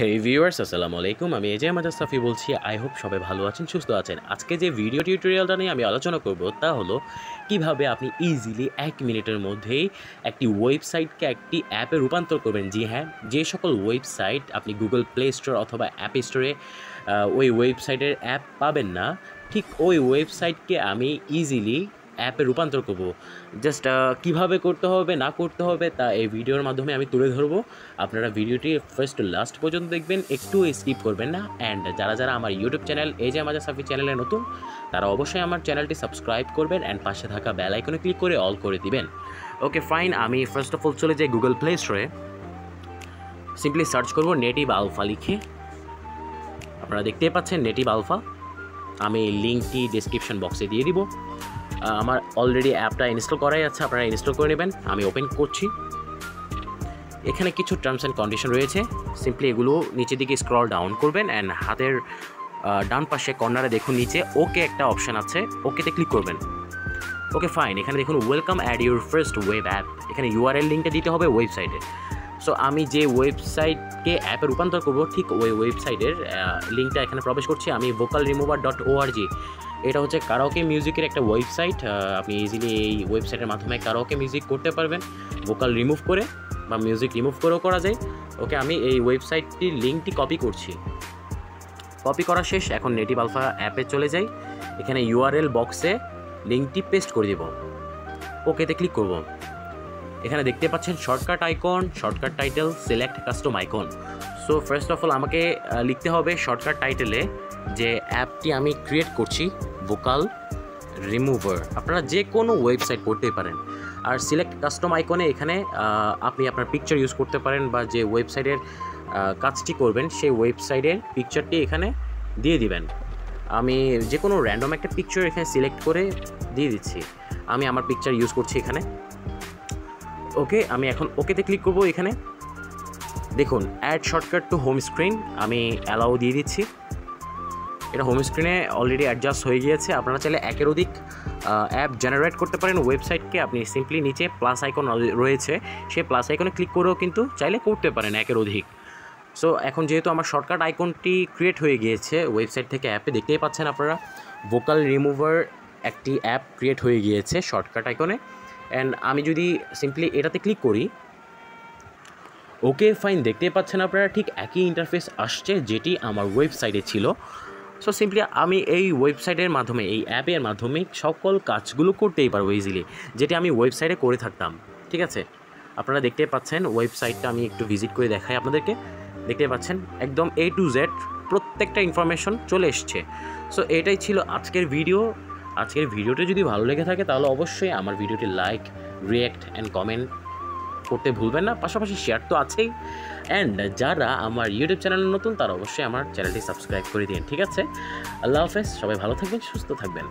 হেই viewers, আসসালামু আলাইকুম। আমি এজে আমাদের সাফি বলছি। আই হোপ সবাই ভালো আছেন, সুস্থ আছেন। আজকে যে ভিডিও টিউটোরিয়ালটা নিয়ে আমি আলোচনা করব তা হলো কিভাবে আপনি ইজিলি 1 মিনিটের মধ্যেই একটি ওয়েবসাইটকে একটি অ্যাপে রূপান্তর করবেন। জি হ্যাঁ, যে সকল ওয়েবসাইট আপনি গুগল প্লে স্টোর অথবা অ্যাপ স্টোরে ওই ওয়েবসাইটের অ্যাপ পাবেন না, ঠিক ওই ওয়েবসাইটকে আমি ইজিলি অ্যাপে রূপান্তর করব। জাস্ট কীভাবে করতে হবে না করতে হবে তা এই ভিডিওর মাধ্যমে আমি তুলে ধরবো। আপনারা ভিডিওটি ফার্স্ট টু লাস্ট পর্যন্ত দেখবেন, একটু স্কিপ করবেন না। অ্যান্ড যারা আমার ইউটিউব চ্যানেল এজে আমাদের সাফি চ্যানেলে নতুন, তারা অবশ্যই আমার চ্যানেলটি সাবস্ক্রাইব করবেন অ্যান্ড পাশে থাকা বেল আইকনে ক্লিক করে অল করে দিবেন। ওকে ফাইন, আমি ফার্স্ট অফ অল চলে যাই গুগল প্লে স্টোরে। সিম্পলি সার্চ করব নেটিভ আলফা লিখে। আপনারা দেখতেই পাচ্ছেন নেটিভ আলফা। আমি লিঙ্কটি ডেসক্রিপশন বক্সে দিয়ে দিব। আমার অলরেডি অ্যাপটা ইনস্টল করাই আছে, আপনারা ইনস্টল করে নেবেন। আমি ওপেন করছি। এখানে কিছু টার্মস অ্যান্ড কন্ডিশন রয়েছে, সিম্পলি এগুলো নিচের দিকে স্ক্রল ডাউন করবেন অ্যান্ড হাতের ডান পাশে কর্নারে দেখুন নিচে ওকে একটা অপশান আছে, ওকেতে ক্লিক করবেন। ওকে ফাইন, এখানে দেখুন welcome add your first web app. এখানে ইউআরএল লিঙ্কটা দিতে হবে ওয়েবসাইটে। সো আমি যে ওয়েবসাইটকে অ্যাপে রূপান্তর করবো ঠিক ওই ওয়েবসাইটের লিঙ্কটা এখানে প্রবেশ করছি। আমি vocalremover.org, এটা হচ্ছে কারাওকে মিউজিকের একটা ওয়েবসাইট। আপনি ইজিলি এই ওয়েবসাইটের মাধ্যমে কারাওকে মিউজিক করতে পারবেন, ভোকাল রিমুভ করে বা মিউজিক রিমুভ করেও করা যায়। ওকে, আমি এই ওয়েবসাইটটির লিঙ্কটি কপি করছি। কপি করা শেষ, এখন নেটিভ আলফা অ্যাপে চলে যাই। এখানে ইউআরএল বক্সে লিঙ্কটি পেস্ট করে দেব। ওকেতে ক্লিক করব। এখানে দেখতে পাচ্ছেন shortcut icon, shortcut title, select custom icon. So first of all আমাকে লিখতে হবে শর্টকাট টাইটেলে যে অ্যাপটি আমি ক্রিয়েট করছি, ভোকাল রিমুভার। আপনারা যে কোনো ওয়েবসাইট করতেই পারেন। আর সিলেক্ট কাস্টম আইকনে এখানে আপনি আপনার পিকচার ইউজ করতে পারেন বা যে ওয়েবসাইটের কাজটি করবেন সেই ওয়েবসাইটের পিকচারটি এখানে দিয়ে দিবেন। আমি যে কোনো র্যান্ডম একটা পিকচার এখানে সিলেক্ট করে দিয়ে দিচ্ছি। আমি আমার পিকচার ইউজ করছি এখানে। ওকে, আমি এখন ওকেতে ক্লিক করব। এখানে দেখুন add shortcut to home screen, আমি অ্যালাউ দিয়ে দিচ্ছি। এটা হোম স্ক্রিনে অলরেডি অ্যাডজাস্ট হয়ে গিয়েছে। আপনারা চাইলে একের অধিক অ্যাপ জেনারেট করতে পারেন ওয়েবসাইটকে। আপনি সিম্পলি নিচে প্লাস আইকন রয়েছে, সেই প্লাস আইকনে ক্লিক করেও কিন্তু চাইলে করতে পারেন একের অধিক। সো এখন যেহেতু আমার শর্টকাট আইকনটি ক্রিয়েট হয়ে গিয়েছে ওয়েবসাইট থেকে অ্যাপে, দেখতেই পাচ্ছেন আপনারা ভোকাল রিমুভার একটি অ্যাপ ক্রিয়েট হয়ে গিয়েছে শর্টকাট আইকনে। অ্যান্ড আমি যদি সিম্পলি এটাতে ক্লিক করি, ওকে ফাইন, দেখতেই পাচ্ছেন আপনারা ঠিক একই ইন্টারফেস আসছে যেটি আমার ওয়েবসাইটে ছিল। সো সিম্পলি আমি এই ওয়েবসাইটের মাধ্যমে, এই অ্যাপের মাধ্যমে সকল কাজগুলো করতেই পারবো ইজিলি, যেটি আমি ওয়েবসাইটে করে থাকতাম। ঠিক আছে, আপনারা দেখতে পাচ্ছেন ওয়েবসাইটটা আমি একটু ভিজিট করে দেখাই আপনাদেরকে। দেখতে পাচ্ছেন একদম A to Z প্রত্যেকটা ইনফরমেশন চলে এসছে। সো এটাই ছিল আজকের ভিডিও। আজকের ভিডিওটা যদি ভালো লেগে থাকে তাহলে অবশ্যই আমার ভিডিওটি লাইক, রিঅ্যাক্ট অ্যান্ড কমেন্ট করতে ভুলবেন না। পাশাপাশি শেয়ার তো আছেই। অ্যান্ড যারা আমার ইউটিউব চ্যানেলে নতুন তারা অবশ্যই আমার চ্যানেলটি সাবস্ক্রাইব করে দিন। ঠিক আছে, আল্লাহ হাফেজ, সবাই ভালো থাকবেন, সুস্থ থাকবেন।